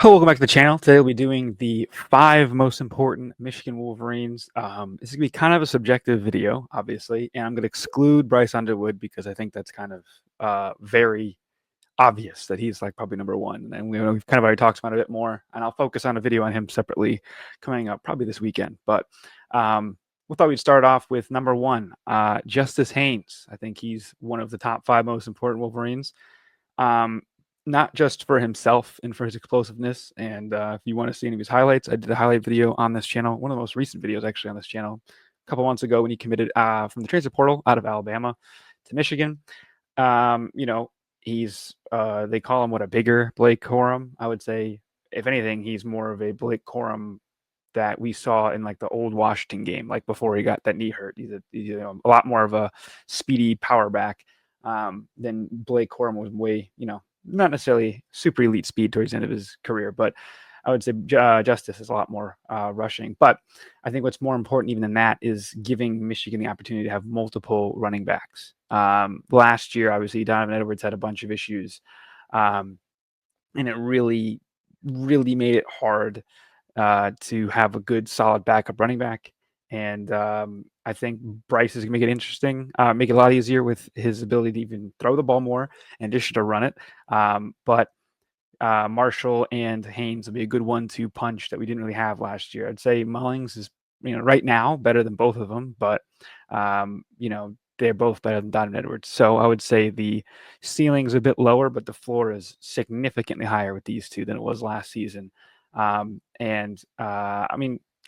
Hello, welcome back to the channel. Today we'll be doing the 5 most important Michigan Wolverines. This is going to be kind of a subjective video, obviously, and I'm going to exclude Bryce Underwood because I think that's kind of very obvious that he's like probably number one. And we've kind of already talked about it a bit more, and I'll focus on a video on him separately coming up probably this weekend. But we thought we'd start off with number one, Justice Haynes. I think he's one of the top 5 most important Wolverines. Not just for himself and for his explosiveness. And if you want to see any of his highlights, I did a highlight video on this channel, one of the most recent videos actually on this channel, a couple months ago when he committed from the transfer portal out of Alabama to Michigan. He's they call him a bigger Blake Corum. I would say, if anything, he's more of a Blake Corum that we saw in like the old Washington game, like before he got that knee hurt. He's a lot more of a speedy power back than Blake Corum was. Way, not necessarily super elite speed towards the end of his career, but I would say Justice is a lot more rushing. But I think what's more important even than that is giving Michigan the opportunity to have multiple running backs. Last year, obviously, Donovan Edwards had a bunch of issues, and it really, really made it hard to have a good, solid backup running back. And I think Bryce is going to make it interesting, make it a lot easier with his ability to even throw the ball more in addition to run it. But Marshall and Haynes will be a good 1-2 punch that we didn't really have last year. I'd say Mullings is, right now better than both of them, but they're both better than Donovan Edwards. So I would say the ceiling's a bit lower, but the floor is significantly higher with these two than it was last season.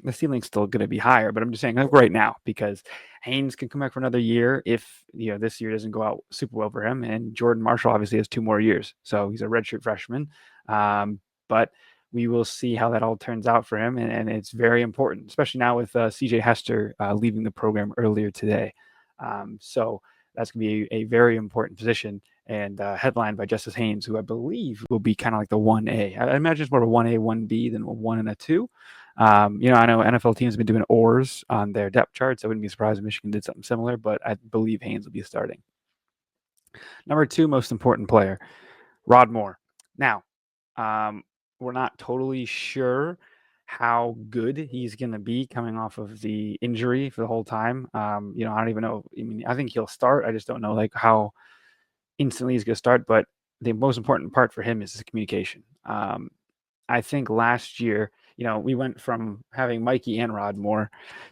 The ceiling's still going to be higher, but I'm just saying like right now, because Haynes can come back for another year if this year doesn't go out super well for him, and Jordan Marshall obviously has 2 more years, so he's a redshirt freshman. But we will see how that all turns out for him, and it's very important, especially now with CJ Hester leaving the program earlier today. So that's going to be a very important position, and headlined by Justice Haynes, who I believe will be kind of like the 1A. I imagine it's more of a 1A, 1B than a 1 and a 2. I know NFL teams have been doing ORs on their depth charts. I wouldn't be surprised if Michigan did something similar, but I believe Haynes will be starting. Number 2 most important player, Rod Moore. Now, we're not totally sure how good he's going to be coming off of the injury for the whole time. I don't even know. I think he'll start. I just don't know like how instantly he's going to start. But the most important part for him is his communication. I think last year, we went from having Mikey and Rod Moore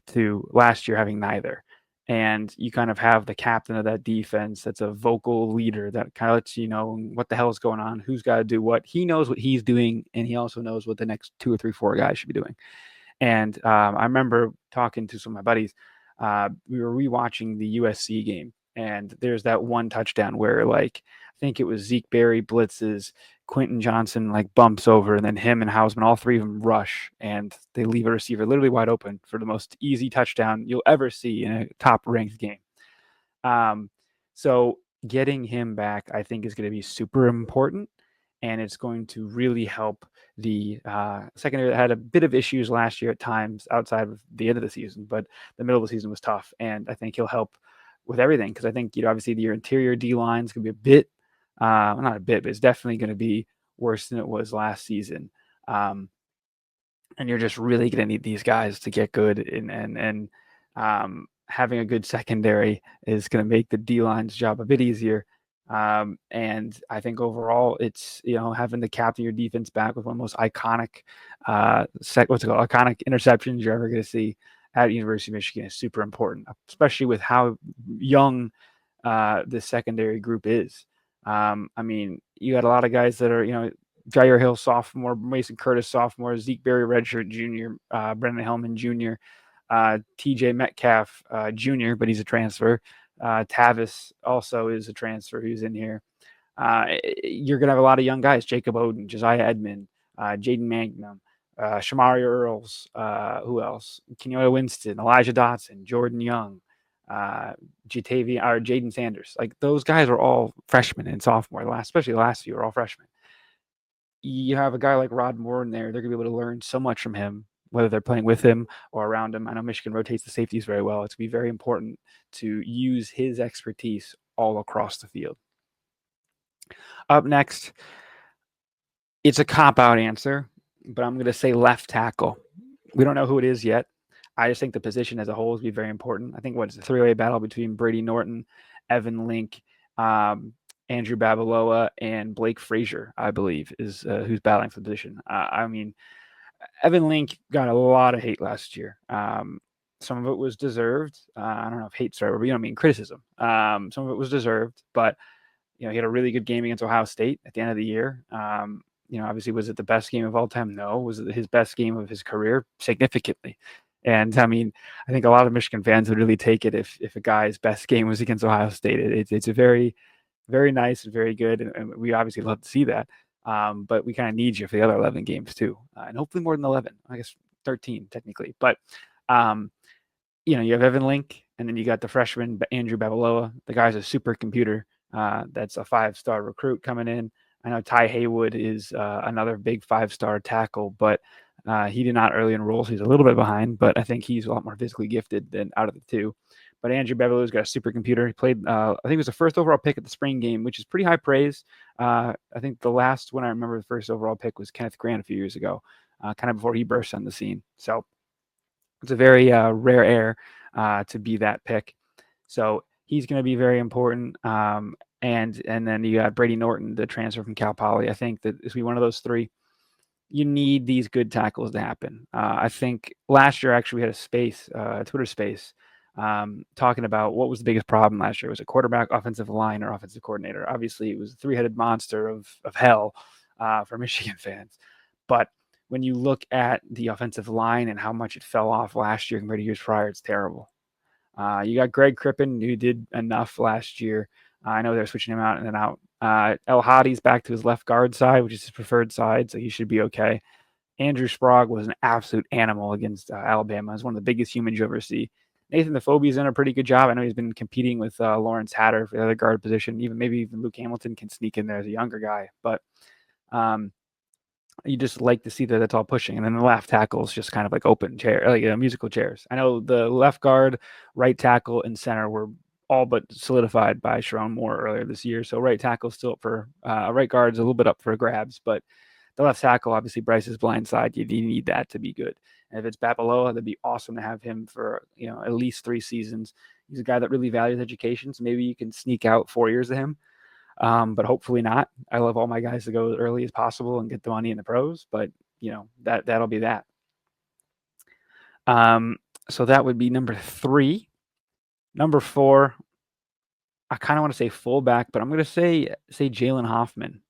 to last year having neither. And you kind of have the captain of that defense that's a vocal leader that kind of lets you know what the hell is going on, who's got to do what. He knows what he's doing, and he also knows what the next 2 or 3, 4 guys should be doing. And I remember talking to some of my buddies. We were rewatching the USC game, and there's that one touchdown where, like, I think it was Zeke Berry blitzes, Quentin Johnson like bumps over, and then him and Hausman, all 3 of them rush, and they leave a receiver literally wide open for the most easy touchdown you'll ever see in a top-ranked game. So getting him back, I think, is going to be super important, and it's going to really help the secondary that had a bit of issues last year at times outside of the end of the season, but the middle of the season was tough, and I think he'll help with everything because I think obviously your interior D line is going to be a bit, not a bit, but it's definitely going to be worse than it was last season, and you're just really going to need these guys to get good, and having a good secondary is going to make the D line's job a bit easier. And I think overall, it's having the captain of your defense back with one of the most iconic, iconic interceptions you're ever going to see at University of Michigan is super important, especially with how young the secondary group is. You got a lot of guys that are Jair Hill sophomore, Mason Curtis sophomore, Zeke Berry redshirt junior, Brendan Hellman junior, TJ Metcalf junior, but he's a transfer. Tavis also is a transfer who's in here. You're going to have a lot of young guys, Jacob Oden, Josiah Edmond, Jaden Magnum, Shamari Earls, who else? Kenyatta Winston, Elijah Dotson, Jordan Young, Jaden Sanders. Like those guys are all freshmen and sophomore, especially the last few are all freshmen. You have a guy like Rod Moore in there, they're going to be able to learn so much from him, whether they're playing with him or around him. I know Michigan rotates the safeties very well. It's going to be very important to use his expertise all across the field. Up next, It's a cop-out answer, but I'm going to say left tackle. We don't know who it is yet. I just think the position as a whole is be very important. I think what's the three-way battle between Brady Norton, Evan Link, um, Andrew Babaloa, and Blake Frazier, I believe, is who's battling for the position. I mean, Evan Link got a lot of hate last year. Some of it was deserved. I don't know if hate's right, but you know what I mean, criticism. Some of it was deserved, but he had a really good game against Ohio State at the end of the year. Obviously, was it the best game of all time? No. Was it his best game of his career? Significantly. And I mean, I think a lot of Michigan fans would really take it if a guy's best game was against Ohio State. It's a very, very nice and very good, and we obviously love to see that. But we kind of need you for the other 11 games too, and hopefully more than 11. I guess 13 technically. But um, you have Evan Link, and then you got the freshman Andrew Babaloa. The guy's a supercomputer. That's a 5-star recruit coming in. I know Ty Haywood is another big 5-star tackle, but he did not early enroll, so he's a little bit behind. But I think he's a lot more physically gifted than out of the two. But Andrew Babaloa's got a supercomputer. He played, I think it was the first overall pick at the spring game, which is pretty high praise. I think the last one I remember the first overall pick was Kenneth Grant a few years ago, kind of before he burst on the scene. So it's a very rare air to be that pick. So he's going to be very important. And then you got Brady Norton, the transfer from Cal Poly. I think that it's be one of those three. You need these good tackles to happen. I think last year actually we had a Twitter space, talking about what was the biggest problem last year. Was it quarterback, offensive line, or offensive coordinator? Obviously, it was a three-headed monster of hell for Michigan fans. But when you look at the offensive line and how much it fell off last year compared to years prior, it's terrible. You got Greg Crippen, who did enough last year. I know they're switching him out and then out. El Hadi's back to his left guard side, which is his preferred side, so he should be okay. Andrew Sprague was an absolute animal against Alabama. He's one of the biggest humans you ever see. Nathan Defoe's done a pretty good job. I know he's been competing with Lawrence Hatter for the other guard position. Maybe even Luke Hamilton can sneak in there as a younger guy. But you just like to see that it's all pushing. And then the left tackle is just kind of like open chair, like musical chairs. I know the left guard, right tackle, and center were all but solidified by Sharon Moore earlier this year. So right tackle still up for right guard's a little bit up for grabs, but the left tackle, obviously Bryce's blind side, you need that to be good. And if it's Babaloa, that'd be awesome to have him for at least 3 seasons. He's a guy that really values education, so maybe you can sneak out 4 years of him. But hopefully not. I love all my guys to go as early as possible and get the money in the pros, but that'll be that. So that would be number 3. Number 4, I kind of want to say fullback, but I'm going to say Jalen Hoffman.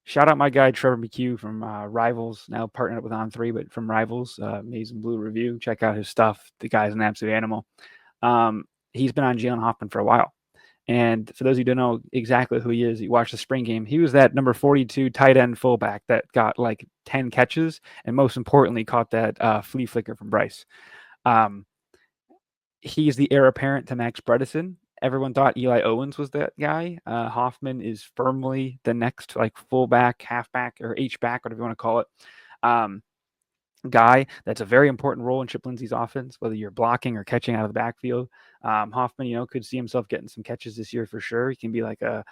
Shout out my guy Trevor McHugh from Rivals, now partnered up with On3, but from Rivals, Amazing Blue Review. Check out his stuff. The guy's an absolute animal. He's been on Jalen Hoffman for a while. And for those who don't know exactly who he is, you watch the spring game. He was that number 42 tight end fullback that got like 10 catches, and most importantly, caught that flea flicker from Bryce. He's the heir apparent to Max Bredesen. Everyone thought Eli Owens was that guy. Hoffman is firmly the next like fullback, halfback, or H-back, whatever you want to call it. Guy that's a very important role in Chip Lindsey's offense, whether you're blocking or catching out of the backfield. Hoffman, could see himself getting some catches this year for sure. He can be like a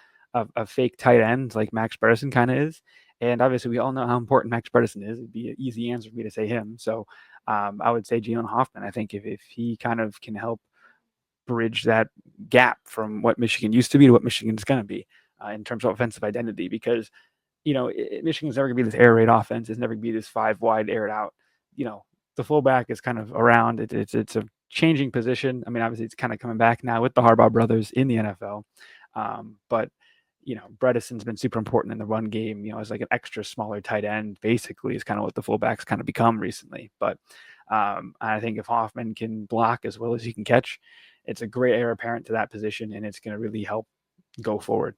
fake tight end like Max Bredesen kind of is. And obviously, we all know how important Max Bredesen is. It'd be an easy answer for me to say him. So I would say Jalen Hoffman. I think if he kind of can help bridge that gap from what Michigan used to be to what Michigan's going to be in terms of offensive identity, because Michigan's never going to be this air raid offense. It's never going to be this 5 wide aired out. The fullback is kind of around. It's a changing position. I mean, obviously, it's kind of coming back now with the Harbaugh brothers in the NFL. But Bredesen's been super important in the run game. As like an extra smaller tight end, basically, is kind of what the fullbacks kind of become recently. But I think if Hoffman can block as well as he can catch, it's a great heir apparent to that position, and it's going to really help go forward.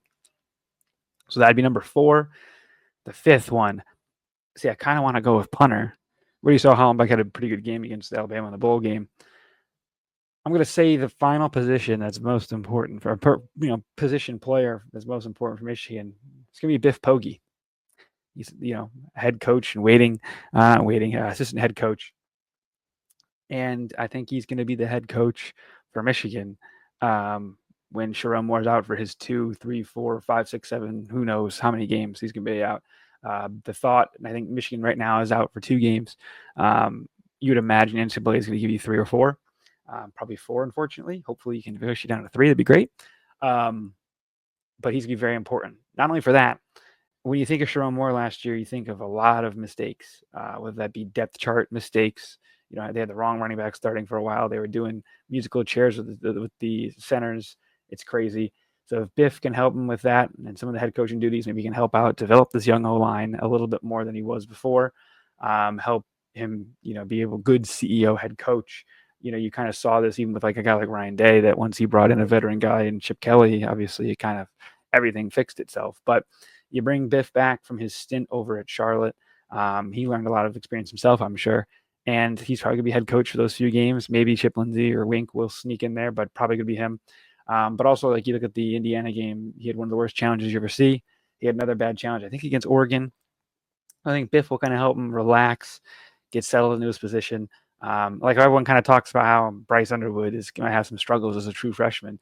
So that'd be number 4. The 5th one, I kind of want to go with punter. Where you saw Hollenbeck had a pretty good game against Alabama in the bowl game. I'm going to say the final position that's most important for position player that's most important for Michigan. It's going to be Biff Poggi. He's head coach and assistant head coach, and I think he's going to be the head coach for Michigan when Sharon Moore's out for his 2, 3, 4, 5, 6, 7, who knows how many games he's going to be out. The thought, and I think Michigan right now is out for 2 games. You would imagine NCAA is going to give you 3 or 4, probably 4, unfortunately. Hopefully, you can negotiate down to 3. That'd be great. But he's going to be very important. Not only for that, when you think of Sharon Moore last year, you think of a lot of mistakes, whether that be depth chart mistakes. They had the wrong running back starting for a while. They were doing musical chairs with the centers. It's crazy. So if Biff can help him with that and some of the head coaching duties, maybe he can help out, develop this young O-line a little bit more than he was before, help him, be a good CEO head coach. You kind of saw this even with like a guy like Ryan Day, that once he brought in a veteran guy and Chip Kelly, obviously it kind of everything fixed itself. But you bring Biff back from his stint over at Charlotte. He learned a lot of experience himself, I'm sure. And he's probably going to be head coach for those few games. Maybe Chip Lindsey or Wink will sneak in there, but probably going to be him. But also, like, you look at the Indiana game, he had one of the worst challenges you ever see. He had another bad challenge, I think, against Oregon. I think Biff will kind of help him relax, get settled into his position. Like everyone kind of talks about how Bryce Underwood is going to have some struggles as a true freshman.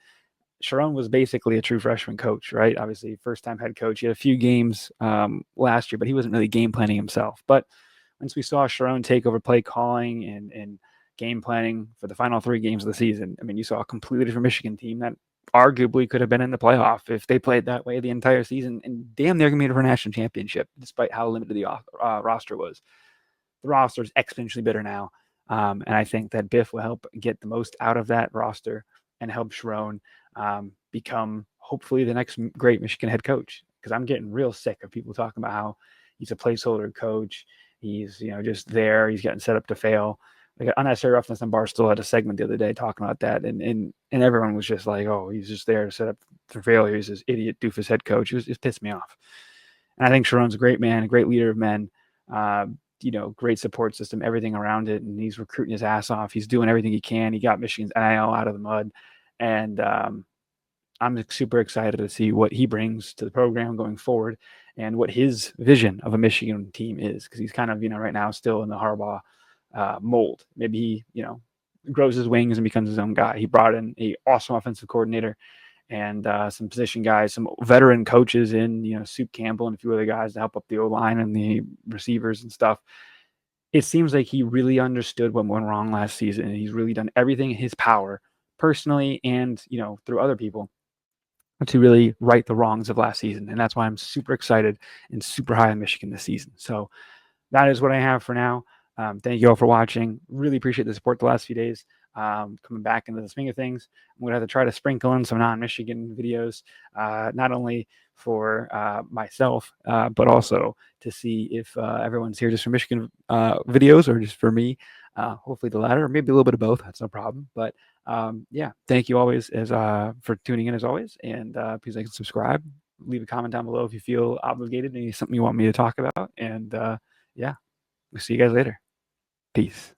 Sharon was basically a true freshman coach, right? Obviously, first-time head coach. He had a few games last year, but he wasn't really game planning himself. But once we saw Sharon take over play calling and game planning for the final 3 games of the season, I mean, you saw a completely different Michigan team that arguably could have been in the playoff if they played that way the entire season, and damn, they're going to be for a national championship, despite how limited the roster was. The roster is exponentially better now, and I think that Biff will help get the most out of that roster and help Sharon become hopefully the next great Michigan head coach. Because I'm getting real sick of people talking about how he's a placeholder coach. He's just there. He's getting set up to fail. Like Unnecessary Roughness on Barstool had a segment the other day talking about that, and everyone was just like, "Oh, he's just there to set up for failure. He's this idiot doofus head coach." It pissed me off. And I think Sharon's a great man, a great leader of men. Great support system, everything around it, and he's recruiting his ass off. He's doing everything he can. He got Michigan's NIL out of the mud, and I'm super excited to see what he brings to the program going forward and what his vision of a Michigan team is, because he's kind of, right now still in the Harbaugh mold. Maybe he, grows his wings and becomes his own guy. He brought in a awesome offensive coordinator and some position guys, some veteran coaches in, Soup Campbell and a few other guys to help up the O-line and the receivers and stuff. It seems like he really understood what went wrong last season, and he's really done everything in his power, personally and, through other people, to really right the wrongs of last season. And that's why I'm super excited and super high on Michigan this season. So that is what I have for now. Thank you all for watching. Really appreciate the support the last few days. Coming back into the swing of things, I'm going to have to try to sprinkle in some non-Michigan videos, not only for myself, but also to see if everyone's here just for Michigan videos or just for me. Hopefully the latter, or maybe a little bit of both. That's no problem. But yeah, thank you always for tuning in as always. And please like and subscribe. Leave a comment down below if you feel obligated and something you want me to talk about. And yeah, we'll see you guys later. Peace.